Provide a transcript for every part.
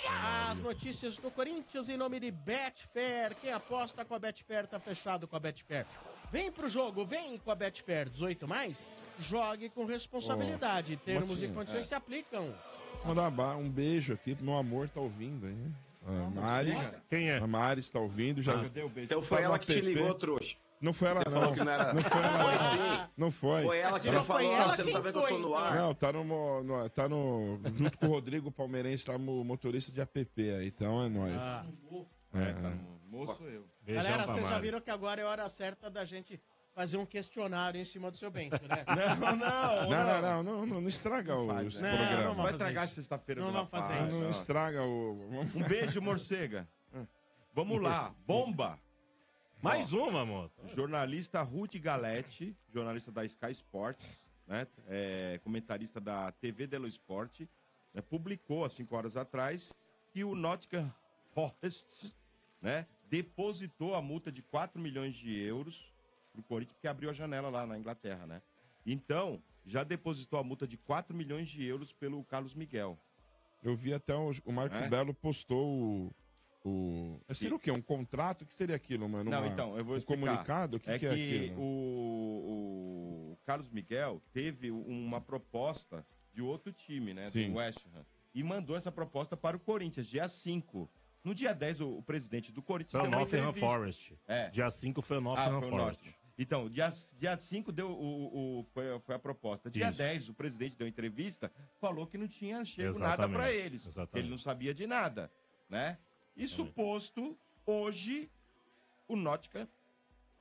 As notícias do Corinthians em nome de Betfair. Quem aposta com a Betfair tá fechado com a Betfair. Vem pro jogo, vem com a Betfair 18 mais. Jogue com responsabilidade. Termos e condições se aplicam. Mandar um beijo aqui pro meu amor, tá ouvindo aí, né? A Mari. Quem é? A Mari está ouvindo. Já deu beijo. Então foi ela que te ligou, trouxa. Não foi ela, Você não. falou que não era. Não foi ela, Foi sim. Não foi. Foi ela que Se você não foi falou, ela, você não tá quem vendo que eu tô no foi, ar. Não, tá no junto com o Rodrigo Palmeirense, tá no motorista de app aí, então é nóis. Moço eu. Beijão Galera, pra vocês já Mari. viram que agora é hora certa da gente fazer um questionário em cima do seu Bento, né? Não estraga esse Não, programa. não Vai fazer estragar isso. sexta-feira Não do vamos fazer rapaz. isso. Não estraga o... Um beijo, morcega. Vamos lá, bomba. Mais uma, moto. Jornalista Ruth Galete, jornalista da Sky Sports, né? Comentarista da TV Dello Sport, né? Publicou há 5 horas atrás que o Nottingham Forest, né? Depositou a multa de 4 milhões de euros pro Corinthians, porque abriu a janela lá na Inglaterra, né? Então, já depositou a multa de 4 milhões de euros pelo Carlos Miguel. Eu vi até o Marco Belo postou seria o quê? Um contrato? O que seria aquilo, mano? Não, então, eu vou explicar. Comunicado? O que é aquilo? O Carlos Miguel teve uma proposta de outro time, né? Sim. Do West Ham. E mandou essa proposta para o Corinthians, dia 5. No dia 10, o presidente do Corinthians Foi o deu uma Nottingham entrevista. Forest. É. Dia 5 foi o Nottingham foi o Forest. Nottingham. Então, dia 5 foi a proposta. Dia Isso. 10, o presidente deu entrevista, falou que não tinha chego Exatamente. nada para eles. Exatamente. Ele não sabia de nada, né? E suposto, hoje, o Nottingham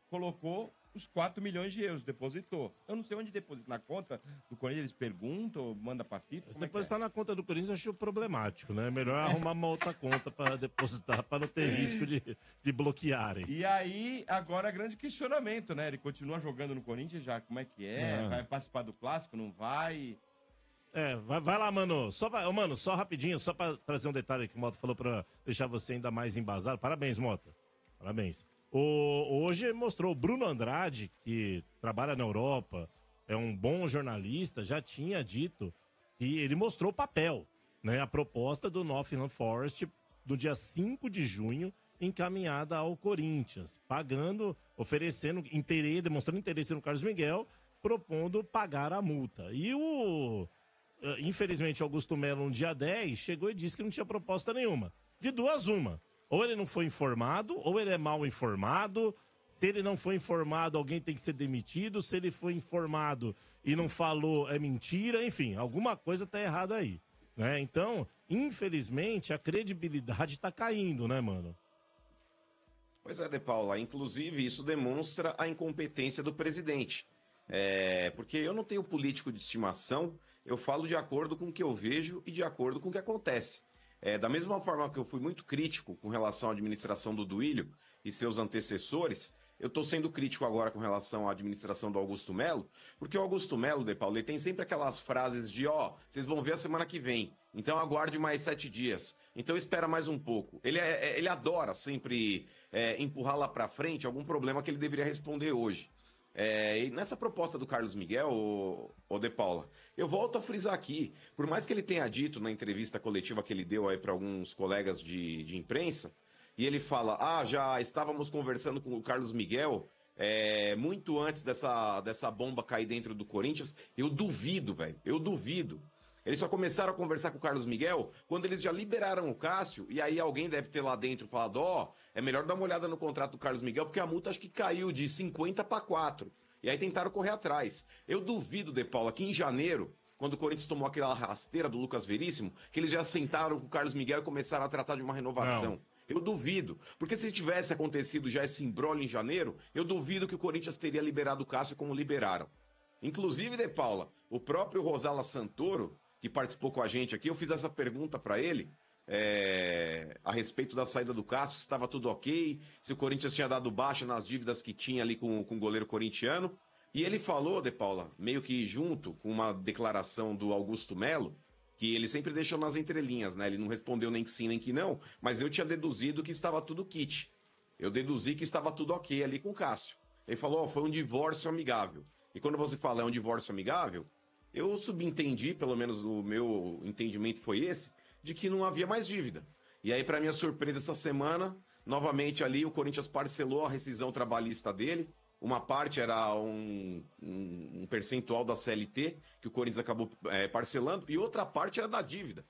colocou os 4 milhões de euros, depositou. Eu não sei onde deposita. Na conta do Corinthians, eles perguntam, manda pra FIFA. Se depositar na conta do Corinthians, eu acho problemático, né? Melhor arrumar uma outra conta para depositar, para não ter risco de bloquearem. E aí, agora, grande questionamento, né? Ele continua jogando no Corinthians já, como é que é? Vai participar do Clássico, não vai? Vai lá, mano. Só rapidinho, só pra trazer um detalhe que o Mota falou pra deixar você ainda mais embasado. Parabéns, Mota. Parabéns. Hoje mostrou o Bruno Andrade, que trabalha na Europa, é um bom jornalista, já tinha dito que ele mostrou o papel, né? A proposta do Nottingham Forest do dia 5 de junho, encaminhada ao Corinthians, oferecendo interesse, demonstrando interesse no Carlos Miguel, propondo pagar a multa. E infelizmente, Augusto Melo, no dia 10, chegou e disse que não tinha proposta nenhuma. De duas, uma. Ou ele não foi informado, ou ele é mal informado. Se ele não foi informado, alguém tem que ser demitido. Se ele foi informado e não falou, é mentira. Enfim, alguma coisa tá errada aí, né? Então, infelizmente, a credibilidade tá caindo, né, mano? Pois é, De Paula. Inclusive, isso demonstra a incompetência do presidente. Porque eu não tenho político de estimação, eu falo de acordo com o que eu vejo e de acordo com o que acontece. Da mesma forma que eu fui muito crítico com relação à administração do Duílio e seus antecessores, eu estou sendo crítico agora com relação à administração do Augusto Melo, porque o Augusto Melo, De Paula, ele tem sempre aquelas frases de, vocês vão ver a semana que vem, então aguarde mais 7 dias, então espera mais um pouco. Ele adora sempre empurrar lá para frente algum problema que ele deveria responder hoje. E nessa proposta do Carlos Miguel, o De Paula, eu volto a frisar aqui, por mais que ele tenha dito na entrevista coletiva que ele deu aí para alguns colegas de imprensa, e ele fala, já estávamos conversando com o Carlos Miguel muito antes dessa bomba cair dentro do Corinthians, eu duvido, velho, eu duvido. Eles só começaram a conversar com o Carlos Miguel quando eles já liberaram o Cássio, e aí alguém deve ter lá dentro falado, é melhor dar uma olhada no contrato do Carlos Miguel, porque a multa acho que caiu de 50 para 4. E aí tentaram correr atrás. Eu duvido, De Paula, que em janeiro, quando o Corinthians tomou aquela rasteira do Lucas Veríssimo, que eles já sentaram com o Carlos Miguel e começaram a tratar de uma renovação. Não. Eu duvido, porque se tivesse acontecido já esse imbróglio em janeiro, eu duvido que o Corinthians teria liberado o Cássio como liberaram. Inclusive, De Paula, o próprio Rosala Santoro, que participou com a gente aqui, eu fiz essa pergunta para ele a respeito da saída do Cássio, se estava tudo ok, se o Corinthians tinha dado baixa nas dívidas que tinha ali com o goleiro corintiano. E ele falou, De Paula, meio que junto com uma declaração do Augusto Melo, que ele sempre deixou nas entrelinhas, né? Ele não respondeu nem que sim nem que não, mas eu tinha deduzido que estava tudo kit. Eu deduzi que estava tudo ok ali com o Cássio. Ele falou, foi um divórcio amigável. E quando você fala é um divórcio amigável, eu subentendi, pelo menos o meu entendimento foi esse, de que não havia mais dívida. E aí, para minha surpresa, essa semana, novamente ali, o Corinthians parcelou a rescisão trabalhista dele. Uma parte era um percentual da CLT, que o Corinthians acabou parcelando, e outra parte era da dívida.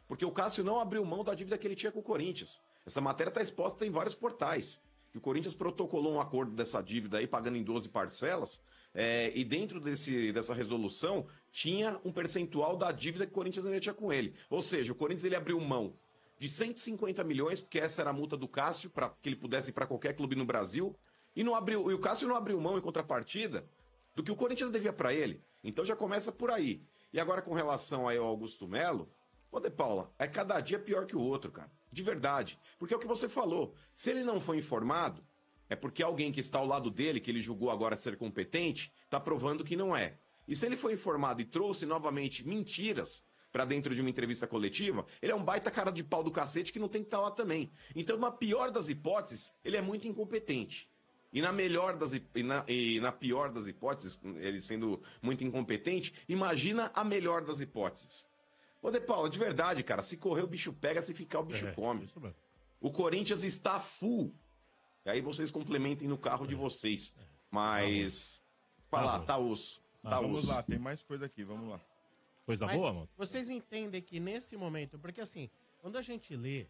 Porque o Cássio não abriu mão da dívida que ele tinha com o Corinthians. Essa matéria está exposta em vários portais. Que o Corinthians protocolou um acordo dessa dívida aí, pagando em 12 parcelas, e dentro dessa resolução tinha um percentual da dívida que o Corinthians ainda tinha com ele. Ou seja, o Corinthians ele abriu mão de 150 milhões, porque essa era a multa do Cássio, para que ele pudesse ir para qualquer clube no Brasil, e o Cássio não abriu mão em contrapartida do que o Corinthians devia para ele. Então já começa por aí. E agora com relação aí ao Augusto Melo, ô De Paula, é cada dia pior que o outro, cara. De verdade. Porque é o que você falou. Se ele não foi informado, é porque alguém que está ao lado dele, que ele julgou agora ser competente, está provando que não é. E se ele foi informado e trouxe novamente mentiras para dentro de uma entrevista coletiva, ele é um baita cara de pau do cacete que não tem que estar lá também. Então, na pior das hipóteses, ele é muito incompetente. E na pior das hipóteses, ele sendo muito incompetente, imagina a melhor das hipóteses. Ô, De Paula, de verdade, cara, se correr o bicho pega, se ficar o bicho come. O Corinthians está full. E aí vocês complementem no carro de vocês. Mas, fala lá, tá osso. Vamos lá, tem mais coisa aqui, vamos lá. Coisa Mas boa, mano? vocês entendem que nesse momento, porque assim, quando a gente lê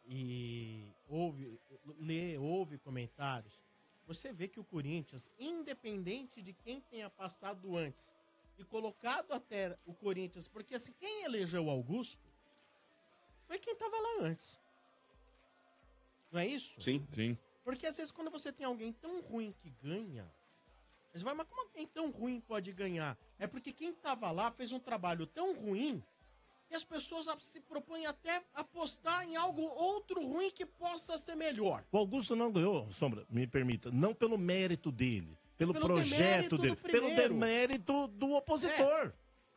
e ouve comentários, você vê que o Corinthians, independente de quem tenha passado antes e colocado até o Corinthians, porque assim, quem elegeu o Augusto foi quem estava lá antes. Não é isso? Sim. Porque às vezes quando você tem alguém tão ruim que ganha, você vai, mas como alguém tão ruim pode ganhar? É porque quem estava lá fez um trabalho tão ruim que as pessoas se propõem até a apostar em algo outro ruim que possa ser melhor. O Augusto não ganhou, Sombra, me permita, não pelo mérito dele, pelo projeto dele, pelo demérito do opositor.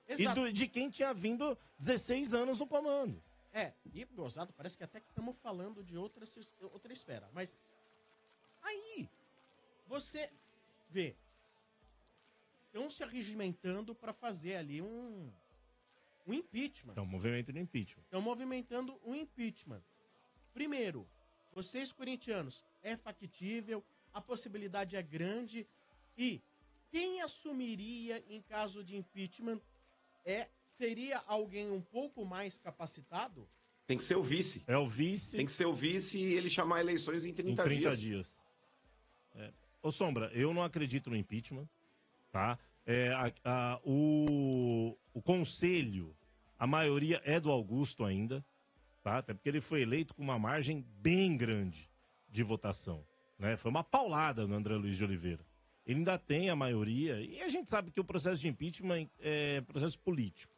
E de quem tinha vindo 16 anos no comando. E gozado, parece que até que estamos falando de outra esfera. Mas aí, você vê, estão se arregimentando para fazer ali um impeachment. É um movimento de impeachment. Estão movimentando um impeachment. Primeiro, vocês corintianos, é factível, a possibilidade é grande e quem assumiria em caso de impeachment seria alguém um pouco mais capacitado? Tem que ser o vice. É o vice. Tem que ser o vice e ele chamar eleições em 30 dias. Em 30 dias. Ô, Sombra, eu não acredito no impeachment, tá? O conselho, a maioria é do Augusto ainda, tá? Até porque ele foi eleito com uma margem bem grande de votação, né? Foi uma paulada no André Luiz de Oliveira. Ele ainda tem a maioria, e a gente sabe que o processo de impeachment é processo político,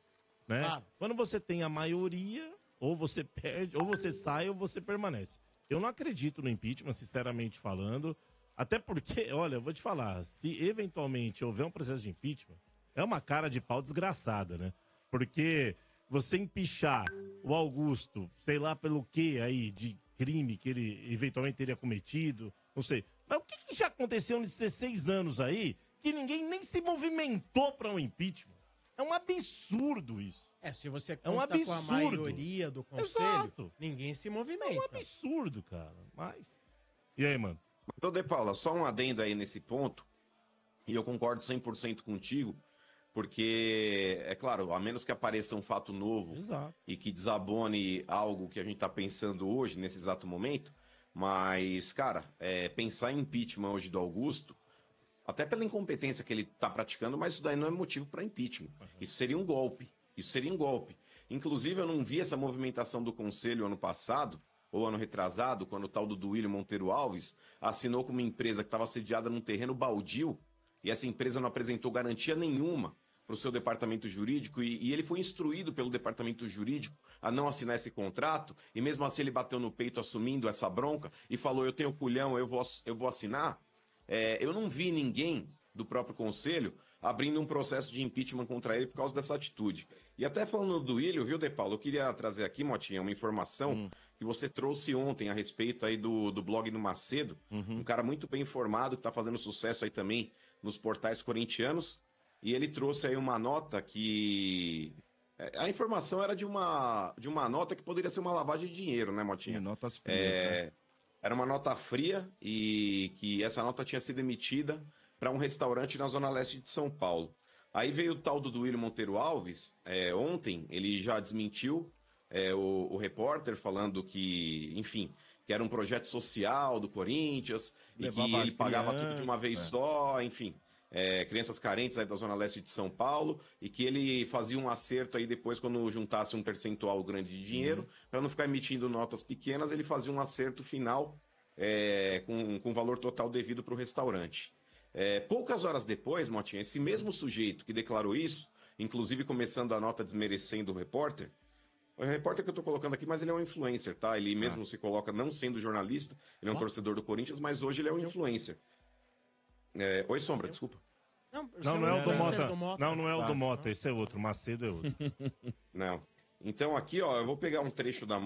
né? Claro. Quando você tem a maioria, ou você perde, ou você sai, ou você permanece. Eu não acredito no impeachment, sinceramente falando, até porque, olha, eu vou te falar, se eventualmente houver um processo de impeachment, é uma cara de pau desgraçada, né? Porque você empichar o Augusto, sei lá pelo que aí, de crime que ele eventualmente teria cometido, não sei. Mas o que já aconteceu nesses 16 anos aí que ninguém nem se movimentou para um impeachment? É um absurdo isso. Se você conta com a maioria do conselho, Exato. Ninguém se movimenta. É um absurdo, cara. Mas... E aí, mano? Então, De Paula, só um adendo aí nesse ponto, e eu concordo 100% contigo, porque, é claro, a menos que apareça um fato novo Exato. E que desabone algo que a gente está pensando hoje, nesse exato momento, mas, cara, pensar em impeachment hoje do Augusto, até pela incompetência que ele está praticando, mas isso daí não é motivo para impeachment. Isso seria um golpe. Inclusive, eu não vi essa movimentação do Conselho ano passado, ou ano retrasado, quando o tal do Duílio Monteiro Alves assinou com uma empresa que estava sediada num terreno baldio, e essa empresa não apresentou garantia nenhuma para o seu departamento jurídico, e ele foi instruído pelo departamento jurídico a não assinar esse contrato, e mesmo assim ele bateu no peito assumindo essa bronca, e falou, eu tenho culhão, eu vou assinar. Eu não vi ninguém do próprio Conselho abrindo um processo de impeachment contra ele por causa dessa atitude. E até falando do Duílio, viu, De Paulo, eu queria trazer aqui, Motinha, uma informação que você trouxe ontem a respeito aí do blog do Macedo, um cara muito bem informado, que está fazendo sucesso aí também nos portais corintianos, e ele trouxe aí uma nota que A informação era de uma nota que poderia ser uma lavagem de dinheiro, né, Motinha? Notas frias, né? Era uma nota fria e que essa nota tinha sido emitida para um restaurante na Zona Leste de São Paulo. Aí veio o tal do Duílio Monteiro Alves, ontem ele já desmentiu o repórter falando que, enfim, que era um projeto social do Corinthians e que ele pagava tudo de uma vez só, enfim, crianças carentes aí da Zona Leste de São Paulo e que ele fazia um acerto aí depois quando juntasse um percentual grande de dinheiro, para não ficar emitindo notas pequenas, ele fazia um acerto final com o valor total devido para o restaurante. Poucas horas depois, Motinha, esse mesmo sujeito que declarou isso, inclusive começando a nota desmerecendo o repórter que eu tô colocando aqui, mas ele é um influencer, tá? Ele mesmo se coloca não sendo jornalista, ele é um torcedor do Corinthians, mas hoje ele é um influencer. Oi, Sombra, desculpa. Não é o do Mota. Não é o do Mota, esse é outro, Macedo é outro. Não. Então aqui, ó, eu vou pegar um trecho da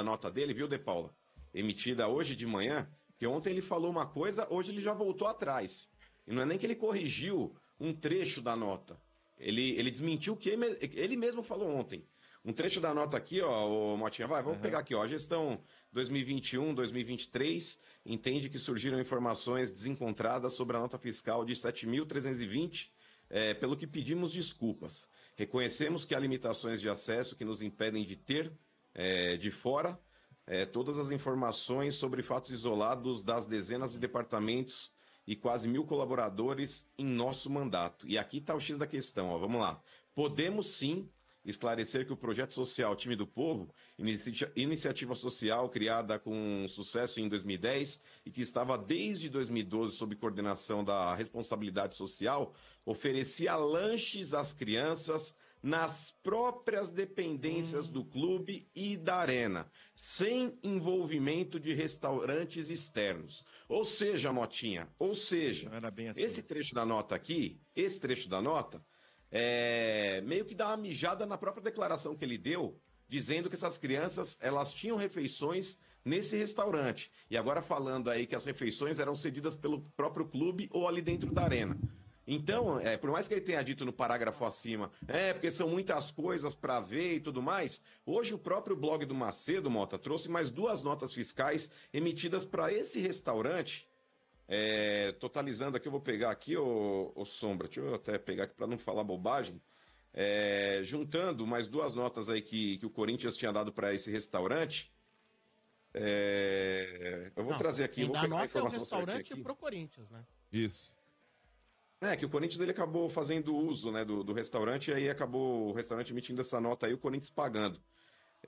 nota dele, viu, De Paula? Emitida hoje de manhã, que ontem ele falou uma coisa, hoje ele já voltou atrás. E não é nem que ele corrigiu um trecho da nota. Ele desmentiu o que ele mesmo falou ontem. Um trecho da nota aqui, ó, Motinha, vamos pegar aqui, ó, a gestão 2021-2023 entende que surgiram informações desencontradas sobre a nota fiscal de 7.320, pelo que pedimos desculpas. Reconhecemos que há limitações de acesso que nos impedem de ter, de fora, todas as informações sobre fatos isolados das dezenas de departamentos e quase 1.000 colaboradores em nosso mandato. E aqui está o X da questão, ó, vamos lá. Podemos sim esclarecer que o projeto social Time do Povo, iniciativa social criada com sucesso em 2010 e que estava desde 2012 sob coordenação da responsabilidade social, oferecia lanches às crianças nas próprias dependências do clube e da arena, sem envolvimento de restaurantes externos. Ou seja, Motinha, era bem assim. esse trecho da nota aqui, meio que dá uma mijada na própria declaração que ele deu, dizendo que essas crianças, elas tinham refeições nesse restaurante. E agora falando aí que as refeições eram cedidas pelo próprio clube ou ali dentro da arena. Então, por mais que ele tenha dito no parágrafo acima, porque são muitas coisas para ver e tudo mais, hoje o próprio blog do Macedo, Mota, trouxe mais 2 notas fiscais emitidas para esse restaurante, totalizando aqui, eu vou pegar aqui, ô Sombra, deixa eu até pegar aqui para não falar bobagem, juntando mais 2 notas aí que o Corinthians tinha dado para esse restaurante, eu vou trazer aqui, eu vou pegar a informação restaurante pro Corinthians, né? Isso. Que o Corinthians ele acabou fazendo uso, né, do restaurante, e aí acabou o restaurante emitindo essa nota aí, o Corinthians pagando.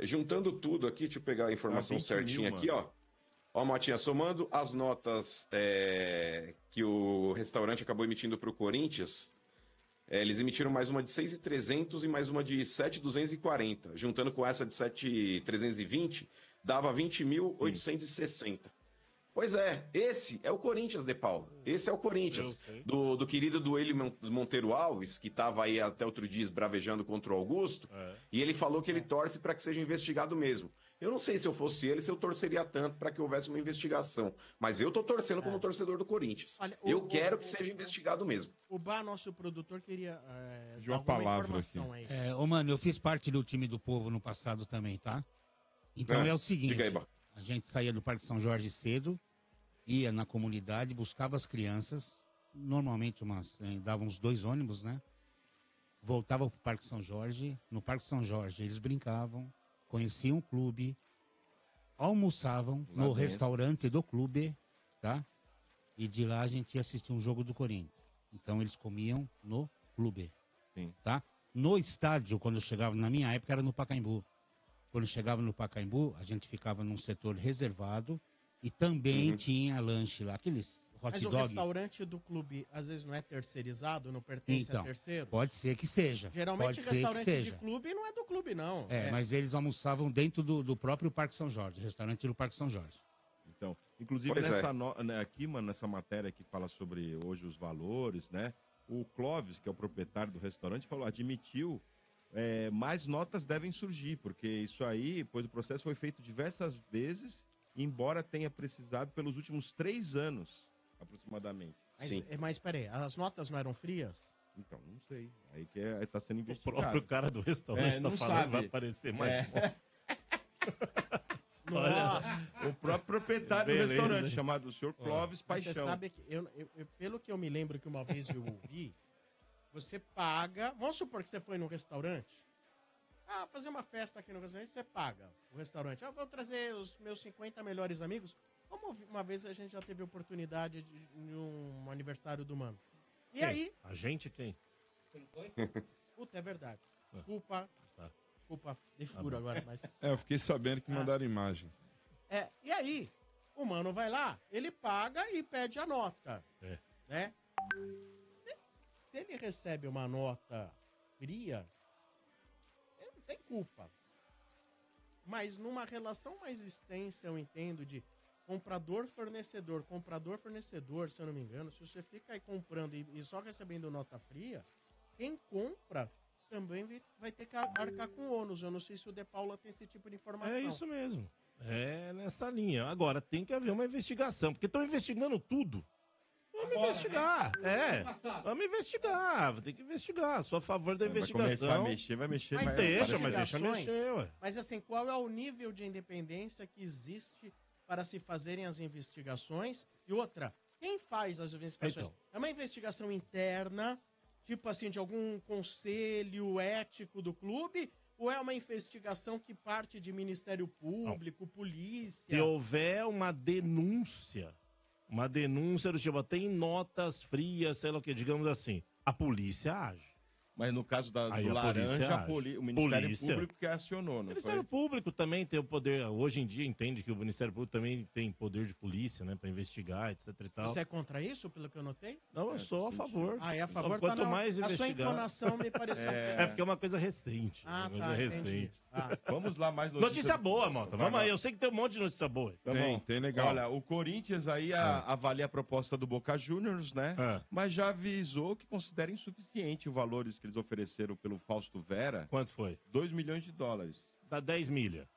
Juntando tudo aqui, deixa eu pegar a informação certinha aqui, ó. Ó, Motinha, somando as notas que o restaurante acabou emitindo para o Corinthians, eles emitiram mais uma de 6.300 e mais uma de 7.240. Juntando com essa de 7.320, dava 20.860. Pois esse é o Corinthians, De Paula. Esse é o Corinthians do querido Duílio Monteiro Alves, que estava aí até outro dia esbravejando contra o Augusto, e ele falou que ele torce para que seja investigado mesmo. Eu não sei se eu fosse ele, se eu torceria tanto para que houvesse uma investigação, mas eu tô torcendo como torcedor do Corinthians. Olha, eu quero que seja investigado mesmo. O Bá, nosso produtor, queria de uma palavra informação aí. Mano, eu fiz parte do time do povo no passado também, tá? Então é o seguinte, diga aí, Bá. A gente saía do Parque São Jorge cedo, ia na comunidade, buscava as crianças, normalmente dava uns 2 ônibus, né? Voltava pro Parque São Jorge, no Parque São Jorge eles brincavam, conheciam o clube, almoçavam no restaurante do clube, tá? E de lá a gente ia assistir um jogo do Corinthians. Então eles comiam no clube, tá? No estádio, quando eu chegava, na minha época era no Pacaembu. Quando chegava no Pacaembu, a gente ficava num setor reservado e também tinha lanche lá, aqueles hot Mas dog. o restaurante do clube, às vezes, não é terceirizado, não pertence a terceiro? Pode ser que seja. Geralmente, restaurante de clube não é do clube, não. Mas eles almoçavam dentro do próprio Parque São Jorge, restaurante do Parque São Jorge. Então, inclusive aqui, mano, nessa matéria que fala sobre hoje os valores, né? O Clóvis, que é o proprietário do restaurante, admitiu mais notas devem surgir, porque isso aí, pois o processo foi feito diversas vezes, embora tenha precisado pelos últimos 3 anos, aproximadamente. Mas peraí, as notas não eram frias? Então, não sei. Aí que tá sendo O investigado. próprio cara do restaurante tá não falando sabe. que vai aparecer mais. Nossa. O próprio proprietário Beleza, do restaurante, hein? chamado Sr. Clóvis Mas você Paixão. sabe que, pelo que eu me lembro que uma vez eu ouvi, você paga. Vamos supor que você foi num restaurante. Fazer uma festa aqui no restaurante, você paga o restaurante. Vou trazer os meus 50 melhores amigos. Como uma vez a gente já teve oportunidade de um aniversário do Mano. E aí. A gente quem? Puta, é verdade. Culpa. Tá. Culpa de furo agora, mas. Eu fiquei sabendo que mandaram imagem. E aí, o Mano vai lá, ele paga e pede a nota. Né? Se ele recebe uma nota fria, ele não tem culpa. Mas numa relação mais extensa, eu entendo, de comprador-fornecedor, se eu não me engano, se você fica aí comprando e só recebendo nota fria, quem compra também vai ter que arcar com ônus. Eu não sei se o De Paula tem esse tipo de informação. É isso mesmo. É nessa linha. Agora, tem que haver uma investigação, porque estão investigando tudo. Vamos investigar. Vamos investigar. Tem que investigar. Sou a favor da investigação. Começar a mexer, vai mexer. Mas deixa investigações, mexer, ué. Mas assim, qual é o nível de independência que existe para se fazerem as investigações? E outra, quem faz as investigações? Então. É uma investigação interna, tipo assim, de algum conselho ético do clube? Ou é uma investigação que parte de Ministério Público, polícia? Se houver uma denúncia do tipo, tem notas frias, sei lá o que, digamos assim, a polícia age. Mas no caso do Aí a laranja, polícia o Ministério Polícia. Público que acionou, O não Ministério foi? Público também tem o poder, hoje em dia entende que o Ministério Público também tem poder de polícia, né, pra investigar, etc e tal. Você é contra isso, pelo que eu notei? Não, eu sou a favor. É a favor. Quanto mais a sua investigar... entonação me pareceu... É porque é uma coisa recente. uma coisa recente. Vamos lá, mais Notícia boa, Mota. Vamos aí. Eu sei que tem um monte de notícia boa. Tá bom. Olha, o Corinthians aí avalia a proposta do Boca Juniors, né? Mas já avisou que considera insuficiente os valores que eles ofereceram pelo Fausto Vera. Quanto foi? 2 milhões de dólares. Dá 10 milha.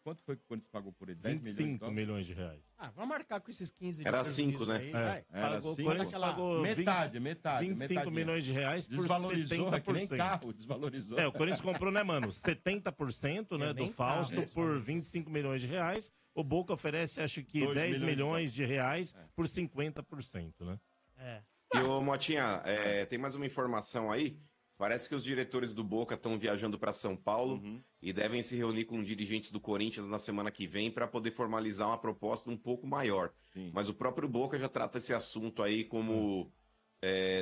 Quanto foi que o Corinthians pagou por ele? 10 25 milhões de reais. Vamos marcar com esses 15 Era de 5, né? aí, vai. Era O 5. Corinthians pagou metade. 25 metadinha. milhões de reais por Desvalorizou, 70%. que nem carro, desvalorizou. O Corinthians comprou, né, mano? 70%, né, do nem Fausto carro, por 25 milhões de reais. O Boca oferece, acho que 2 10 milhões de reais É. por 50%, né? E ô Motinha, tem mais uma informação aí. Parece que os diretores do Boca estão viajando para São Paulo e devem se reunir com dirigentes do Corinthians na semana que vem para poder formalizar uma proposta um pouco maior. Mas o próprio Boca já trata esse assunto aí como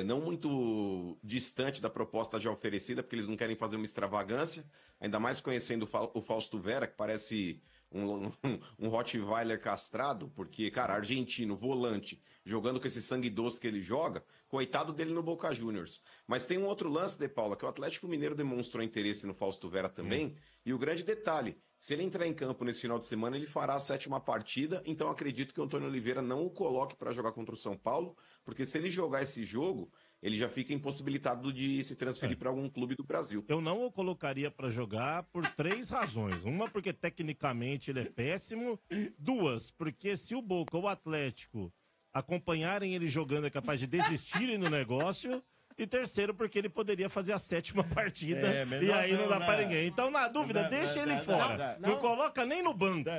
não muito distante da proposta já oferecida, porque eles não querem fazer uma extravagância, ainda mais conhecendo o Fausto Vera, que parece um Rottweiler castrado, porque, cara, argentino, volante, jogando com esse sangue doce que ele joga, coitado dele no Boca Juniors. Mas tem um outro lance, De Paula, que o Atlético Mineiro demonstrou interesse no Fausto Vera também, e o grande detalhe, se ele entrar em campo nesse final de semana, ele fará a 7ª partida, então acredito que o Antônio Oliveira não o coloque para jogar contra o São Paulo, porque se ele jogar esse jogo, ele já fica impossibilitado de se transferir para algum clube do Brasil. Eu não o colocaria para jogar por 3 razões. Uma, porque tecnicamente ele é péssimo. 2, porque se o Boca ou o Atlético acompanharem ele jogando é capaz de desistirem no negócio. E 3º, porque ele poderia fazer a 7ª partida e aí não dá pra ninguém. Então, na dúvida, deixa ele fora. Não coloca nem no banco.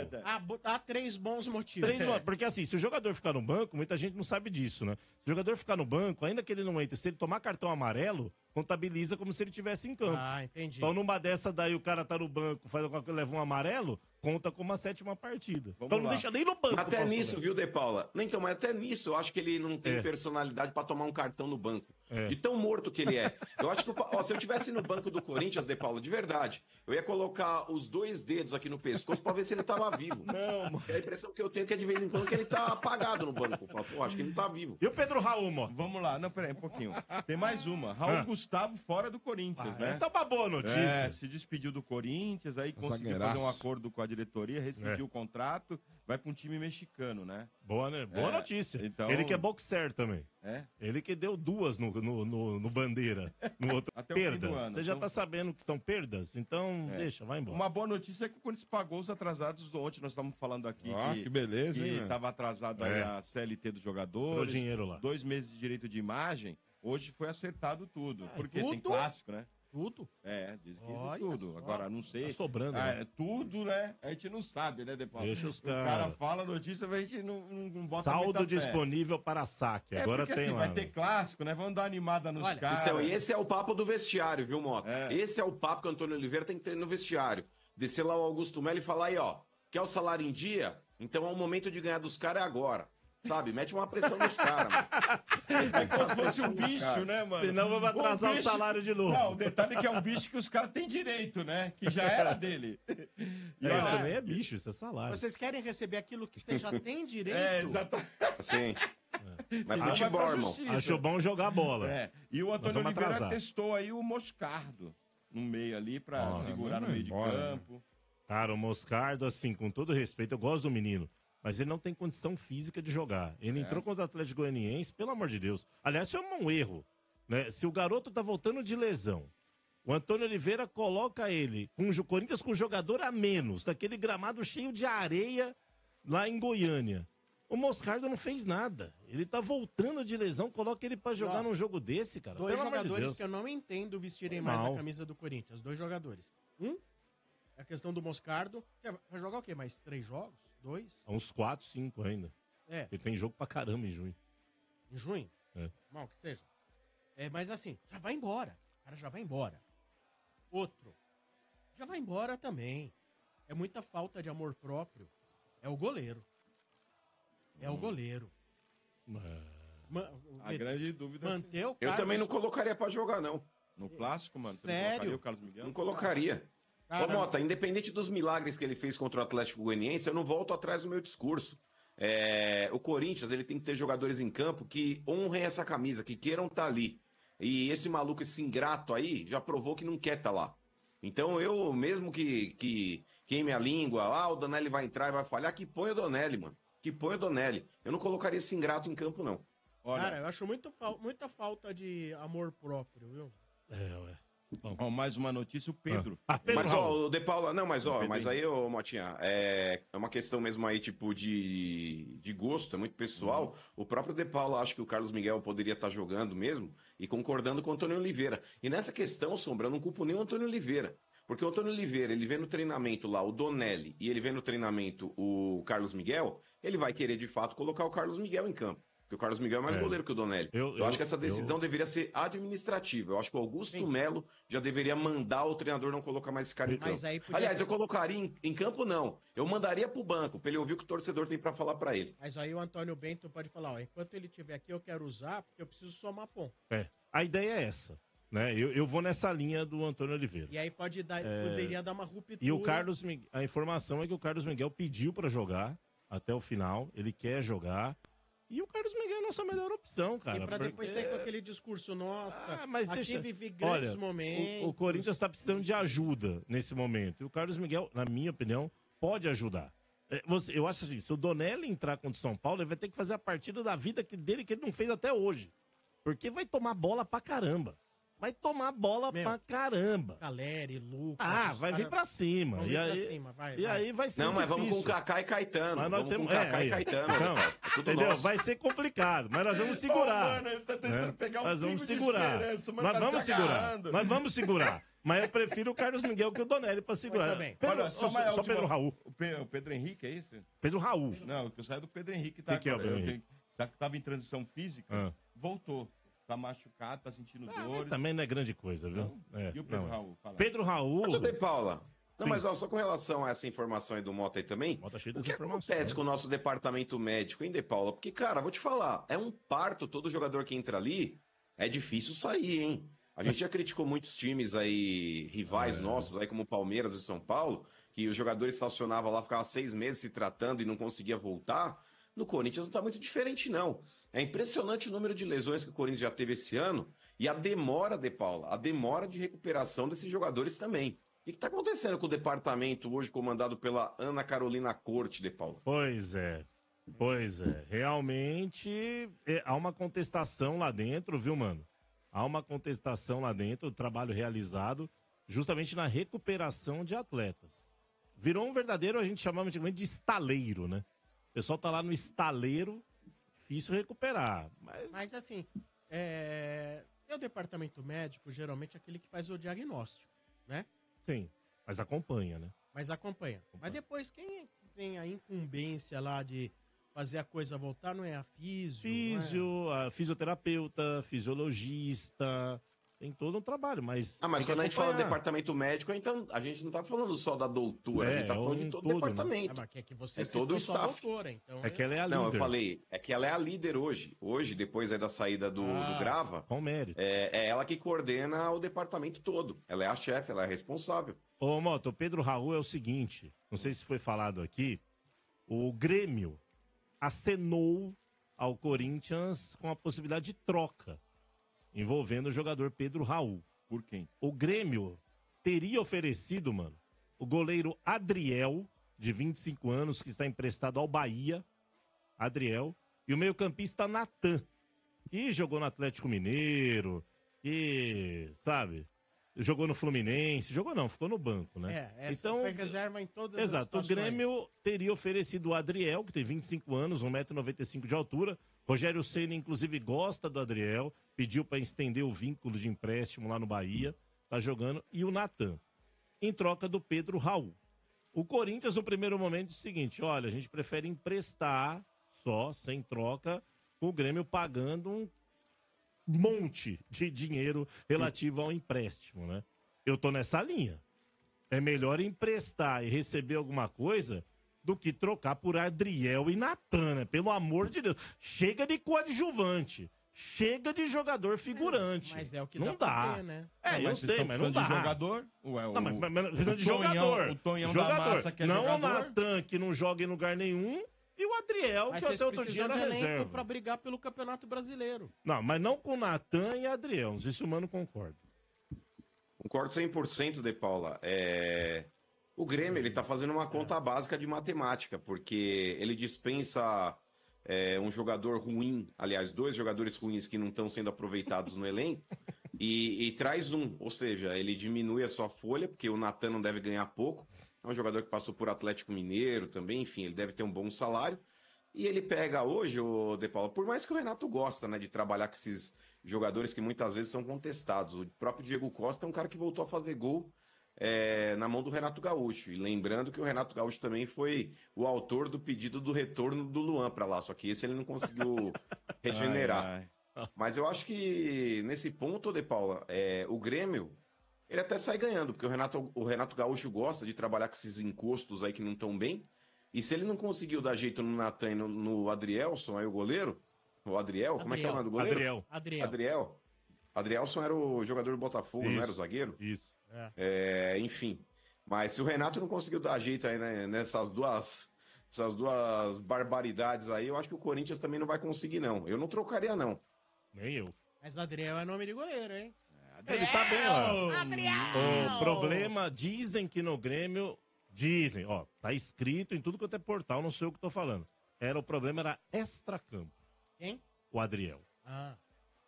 Há 3 bons motivos. Porque assim, se o jogador ficar no banco, muita gente não sabe disso, né? Se o jogador ficar no banco, ainda que ele não entre, se ele tomar cartão amarelo, contabiliza como se ele estivesse em campo. Entendi. Então, numa dessa daí, o cara tá no banco, faz alguma coisa, leva um amarelo, conta como a 7ª partida. então não deixa nem no banco. Até nisso, viu, De Paula? Então, mas até nisso, eu acho que ele não tem personalidade pra tomar um cartão no banco. De tão morto que ele é. Eu acho que se eu tivesse no banco do Corinthians, De Paula, de verdade, eu ia colocar os 2 dedos aqui no pescoço pra ver se ele tava vivo. Não, mano. A impressão que eu tenho é que de vez em quando que ele tá apagado no banco. Eu falo, pô, acho que ele não tá vivo. E o Pedro Raul, mano? Vamos lá. Não, peraí, um pouquinho. Tem mais uma. Raul Gustavo fora do Corinthians, né? Essa é uma boa notícia. Se despediu do Corinthians, aí conseguiu zagueiraço. fazer um acordo com a diretoria, rescindiu o contrato, vai pra um time mexicano, né? Boa, né? Boa notícia. Então... Ele que é boxer também. É? Ele que deu 2 no Bandeira. No outro. Até o fim do perdas. ano. Você já Então- tá sabendo que são perdas? Então, deixa, vai embora. Uma boa notícia é que o Corinthians pagou os atrasados ontem. Nós estamos falando aqui Que beleza, hein, que meu? estava atrasado aí a CLT dos Tirou jogadores. dinheiro lá. 2 meses de direito de imagem. hoje foi acertado tudo. Porque tem tudo? clássico, né? Tudo. Diz que Olha tudo. só. Agora, não sei. Tá sobrando, né? É tudo, né? A gente não sabe, né, Depau? Deixa os O cara caras. fala a notícia, mas a gente não bota Saldo muita fé. disponível para saque. Agora porque, tem assim, lá. vai ter clássico, né? Vamos dar uma animada nos Olha, caras. Então, e esse é o papo do vestiário, viu, Mota? É. Esse é o papo que o Antônio Oliveira tem que ter no vestiário. Descer lá o Augusto Melo e falar aí, ó, quer o salário em dia? Então é o momento de ganhar dos caras é agora. Sabe? Mete uma pressão nos caras, mano. É como se fosse um bicho, né, mano? Senão vamos atrasar o bicho- salário de novo. Não, o detalhe é que é um bicho que os caras têm direito, né? Que já era dele. E Isso olha, nem é bicho, isso é salário. Vocês querem receber aquilo que você já tem direito? exatamente. Assim. Mas Senão vai futebol, pra irmão. justiça. Achou bom jogar bola. E o Nós Antônio vamos Oliveira atrasar. testou aí o Moscardo no meio ali pra Ó, segurar no vai meio embora, de né? campo. Cara, o Moscardo, assim, com todo respeito, eu gosto do menino, mas ele não tem condição física de jogar. Ele entrou contra o Atlético Goianiense, pelo amor de Deus. Aliás, foi um erro, né? Se o garoto tá voltando de lesão, o Antônio Oliveira coloca ele com o Corinthians com jogador a menos, daquele gramado cheio de areia lá em Goiânia. O Moscardo não fez nada. Ele tá voltando de lesão, coloca ele pra jogar Ó, num jogo desse, cara. Dois Pelo amor de jogadores Deus. que eu não entendo vestirem Foi mais mal. a camisa do Corinthians. Dois jogadores. É a questão do Moscardo. Vai jogar o quê? Mais 3 jogos? 2? Uns 4, 5 ainda. É, Porque tem jogo pra caramba em junho. em junho. É. Mal que seja. Mas assim, já vai embora. O cara já vai embora. Outro. Já vai embora também. É muita falta de amor próprio. É o goleiro. É o goleiro. A grande dúvida é se- Manter o Eu Carlos- também não colocaria pra jogar, não. no clássico, mano. você Sério? não colocaria o Carlos Miguel? Não colocaria. Cara, Ô, Mota, independente dos milagres que ele fez contra o Atlético Goianiense, eu não volto atrás do meu discurso. O Corinthians, ele tem que ter jogadores em campo que honrem essa camisa, que queiram estar ali. E esse maluco, esse ingrato aí, já provou que não quer estar lá. Então eu, mesmo que queime a língua, o Donelli vai entrar e vai falhar, que põe o Donelli, mano. Que põe o Donelli. Eu não colocaria esse ingrato em campo, não. Olha, Cara, eu acho muita falta de amor próprio, viu? Ué. ó, mais uma notícia, o Pedro. Pedro Mas, Raul. ó, o De Paula, não, mas, ó, Pedro mas aí, ô, Motinha, é uma questão mesmo aí, tipo, de gosto, é muito pessoal. O próprio De Paula acha que o Carlos Miguel poderia estar jogando mesmo e concordando com o Antônio Oliveira. E nessa questão, Sombra, eu não culpo nem o Antônio Oliveira. Porque o Antônio Oliveira, ele vê no treinamento lá o Donelli e ele vê no treinamento o Carlos Miguel, ele vai querer, de fato, colocar o Carlos Miguel em campo. Porque o Carlos Miguel é mais goleiro que o Donelli. Eu acho que essa decisão deveria ser administrativa. Eu acho que o Augusto Melo já deveria mandar o treinador não colocar mais esse cara em campo. Mas aí podia Aliás, ser- eu colocaria em campo, não. Eu mandaria pro banco, pra ele ouvir o que o torcedor tem pra falar pra ele. Mas aí o Antônio Bento pode falar, ó, enquanto ele estiver aqui eu quero usar, porque eu preciso somar ponto. A ideia é essa. Né? Eu vou nessa linha do Antônio Oliveira. E aí poderia dar uma ruptura. E o Carlos, a informação é que o Carlos Miguel pediu pra jogar até o final. Ele quer jogar. E o Carlos Miguel é a nossa melhor opção, cara. E pra depois porque- sair com aquele discurso, nossa, mas aqui deixa... vivi grandes Olha, momentos. o Corinthians tá precisando de ajuda nesse momento. E o Carlos Miguel, na minha opinião, pode ajudar. Eu acho assim, se o Donelli entrar contra o São Paulo, ele vai ter que fazer a partida da vida dele que ele não fez até hoje. Porque vai tomar bola pra caramba. Vai tomar bola pra caramba. Caleri, Lucas. Vai vir pra cima. Vão E vir pra aí, cima, vai. aí vai ser Não, mas vamos difícil. com Kaká e Caetano. Mas nós Vamos temos... com Kaká aí. e Caetano. Então, Tudo entendeu? nosso. Vai ser complicado, mas nós vamos segurar. mano, ele tá tentando né? pegar um Nós vamos pingo de segurar. esperança, mas Nós tá vamos se segurar. agarrando. Nós vamos segurar. Mas eu prefiro o Carlos Miguel que o Donelli pra segurar. Muito bem. Pedro, Olha, só mais a última- Pedro Raul. O Pedro Henrique, é isso? Pedro Raul. Não, que eu saio do Pedro Henrique. Tá, Que é o Pedro Henrique? Tava em transição física, voltou. Tá machucado, tá sentindo dores. Também não é grande coisa, viu? E o Pedro Raul? Fala. Pedro Raul. Mas, ô, De Paula, não, Sim. mas ó, só com relação a essa informação aí do Mota aí também, Mota cheio o das que informações. acontece com o nosso departamento médico, hein, De Paula? Porque, cara, vou te falar, é um parto, todo jogador que entra ali, é difícil sair, hein? A gente já criticou muitos times aí, rivais nossos, aí como o Palmeiras e o São Paulo, que os jogadores estacionavam lá, ficavam 6 meses se tratando e não conseguia voltar. No Corinthians não tá muito diferente, não. É impressionante o número de lesões que o Corinthians já teve esse ano e a demora, De Paula, a demora de recuperação desses jogadores também. O que está acontecendo com o departamento hoje comandado pela Ana Carolina Corte, De Paula? Pois é. Realmente há uma contestação lá dentro, viu, mano? Há uma contestação lá dentro, o trabalho realizado justamente na recuperação de atletas. Virou um verdadeiro, a gente chamava antigamente de estaleiro, né? O pessoal tá lá no estaleiro, difícil recuperar. Mas Mas assim, Tem o departamento médico, geralmente, aquele que faz o diagnóstico, né? Sim, mas acompanha, né? Mas acompanha. Mas depois, quem tem a incumbência lá de fazer a coisa voltar não é a A fisioterapeuta, fisiologista, tem todo um trabalho, mas... Ah, mas tem que quando a gente fala acompanhar. departamento médico, então a gente não tá falando só da doutora, a gente tá falando de todo o departamento. Mas que você É citou todo o só a staff. doutora, então... É que ela é a líder. Não, eu falei, é que ela é a líder hoje. Hoje, depois aí da saída do Grava, com mérito. É ela que coordena o departamento todo. Ela é a chefe, ela é a responsável. Ô, Moto, o Pedro Raul é o seguinte, não sei se foi falado aqui, o Grêmio acenou ao Corinthians com a possibilidade de troca envolvendo o jogador Pedro Raul. Por quem? O Grêmio teria oferecido, mano, o goleiro Adriel, de 25 anos, que está emprestado ao Bahia, Adriel, e o meio-campista Natan, que jogou no Atlético Mineiro, que, sabe, jogou no Fluminense, jogou não, ficou no banco, né? Essa foi reserva em todas as Exato, o situações. Grêmio teria oferecido o Adriel, que tem 25 anos, 1,95 m de altura. Rogério Ceni, inclusive, gosta do Adriel, pediu para estender o vínculo de empréstimo lá no Bahia, tá jogando, e o Natan, em troca do Pedro Raul. O Corinthians, no primeiro momento, disse o seguinte: olha, a gente prefere emprestar só, sem troca, com o Grêmio pagando um monte de dinheiro relativo ao empréstimo, né? Eu tô nessa linha. É melhor emprestar e receber alguma coisa do que trocar por Adriel e Natan, né? Pelo amor de Deus. Chega de coadjuvante. Chega de jogador figurante. Mas é o que não dá dá. pra ter, né? Eu sei, mas não dá. De jogador? Ué, Não, mas precisando de jogador. O Tonhão jogador. da Massa que é não jogador. o Natan, que não joga em lugar nenhum, e o Adriel, Mas que vocês até outro dia precisam era de elenco reserva. pra brigar pelo Campeonato Brasileiro. Não, mas não com o Natan e Adriel. Não sei se o Mano concorda. Concordo 100%, De Paula. O Grêmio, ele tá fazendo uma conta básica de matemática, porque ele dispensa um jogador ruim, aliás, 2 jogadores ruins que não estão sendo aproveitados no elenco, e traz um, ou seja, ele diminui a sua folha, porque o Natan não deve ganhar pouco, é um jogador que passou por Atlético Mineiro também, enfim, ele deve ter um bom salário, e ele pega hoje, o De Paula, por mais que o Renato gosta, né, de trabalhar com esses jogadores que muitas vezes são contestados, o próprio Diego Costa é um cara que voltou a fazer gol na mão do Renato Gaúcho. E lembrando que o Renato Gaúcho também foi o autor do pedido do retorno do Luan para lá, só que esse ele não conseguiu regenerar. Mas eu acho que nesse ponto, De Paula, o Grêmio, ele até sai ganhando, porque o Renato Gaúcho gosta de trabalhar com esses encostos aí que não estão bem, e se ele não conseguiu dar jeito no Natan e no Adrielson, aí o goleiro, o Adriel, como é que é o nome do goleiro? Adrielson era o jogador do Botafogo, Isso, não era o zagueiro? Isso. Enfim. Mas se o Renato não conseguiu dar jeito aí, né, nessas duas barbaridades aí, eu acho que o Corinthians também não vai conseguir, não. Eu não trocaria, não. Nem eu. Mas Adriel é nome de goleiro, hein? Ele tá bem lá. O problema, dizem que no Grêmio, tá escrito em tudo quanto é portal, não sei o que tô falando. O problema era extracampo. Quem? O Adriel. Ah.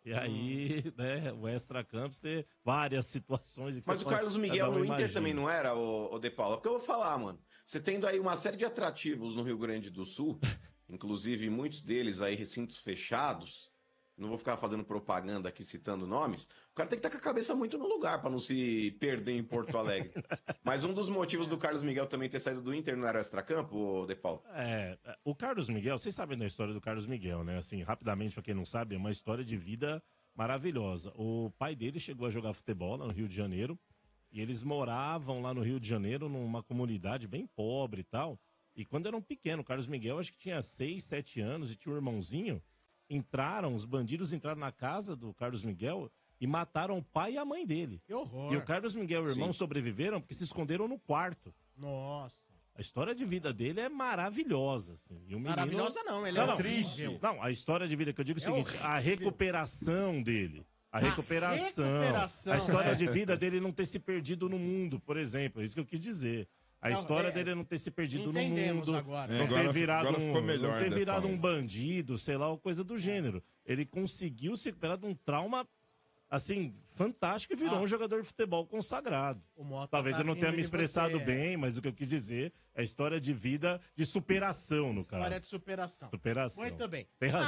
E aí, né, o extracampo, várias situações. Mas o Carlos Miguel no Inter também não era, o De Paula? Porque eu vou falar, mano. Você tendo aí uma série de atrativos no Rio Grande do Sul, inclusive muitos deles aí recintos fechados, não vou ficar fazendo propaganda aqui citando nomes, o cara tem que estar com a cabeça muito no lugar para não se perder em Porto Alegre. Mas um dos motivos do Carlos Miguel também ter saído do Inter não era extracampo, De Paulo? O Carlos Miguel, vocês sabem da história do Carlos Miguel, né? Assim, rapidamente, para quem não sabe, é uma história de vida maravilhosa. O pai dele chegou a jogar futebol lá no Rio de Janeiro, e eles moravam lá no Rio de Janeiro numa comunidade bem pobre e tal. E quando eram pequenos, o Carlos Miguel acho que tinha 6, 7 anos e tinha um irmãozinho. Os bandidos entraram na casa do Carlos Miguel e mataram o pai e a mãe dele. Que horror. E o Carlos Miguel e o irmão sobreviveram porque se esconderam no quarto. Nossa. A história de vida dele é maravilhosa, assim. E o menino... Maravilhosa não, ele é triste. Não, a história de vida que eu digo é o seguinte, a recuperação dele. A história de vida dele não ter se perdido no mundo, por exemplo. É isso que eu quis dizer. A história dele é não ter se perdido no mundo, agora. não ter virado, melhor, um bandido, sei lá, ou coisa do gênero. Ele conseguiu se recuperar de um trauma, assim, fantástico e virou um jogador de futebol consagrado. Talvez eu não tenha me expressado bem, mas o que eu quis dizer é a história de vida de superação, no caso. História de superação. Superação. Muito bem. Tem razão.